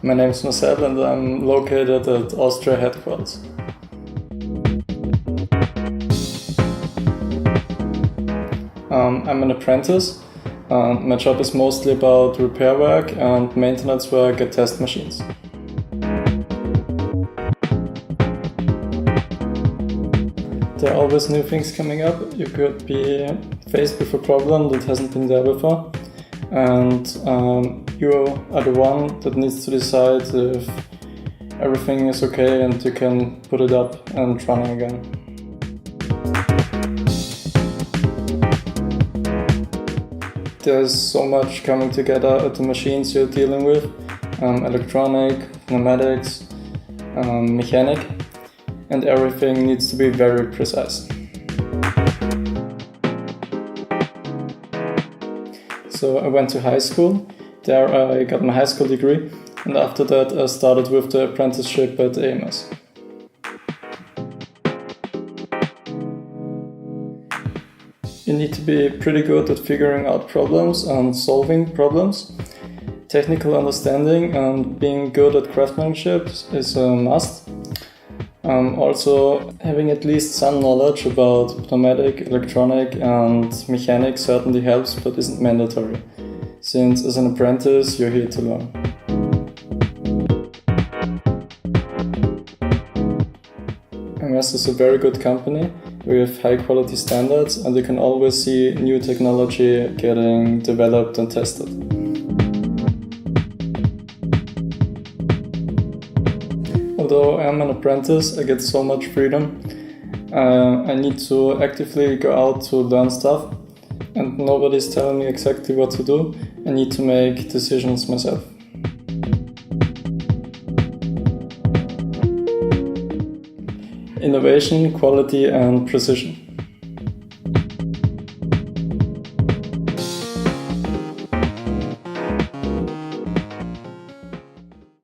My name is Marcel and I'm located at Austria headquarters. I'm an apprentice. My job is mostly about repair work and maintenance work at test machines. There are always new things coming up. You could be faced with a problem that hasn't been there before, and you are the one that needs to decide if everything is okay and you can put it up and running again. There's so much coming together at the machines you're dealing with, electronic, pneumatics, mechanic, and everything needs to be very precise. So I went to high school. There I got my high school degree, and after that I started with the apprenticeship at AMS. You need to be pretty good at figuring out problems and solving problems. Technical understanding and being good at craftsmanship is a must. Also, having at least some knowledge about pneumatic, electronic and mechanic certainly helps, but isn't mandatory, since as an apprentice you're here to learn. AMS is a very good company with high quality standards, and you can always see new technology getting developed and tested. Although I'm an apprentice, I get so much freedom. I need to actively go out to learn stuff, and nobody's telling me exactly what to do. I need to make decisions myself. Innovation, quality and precision.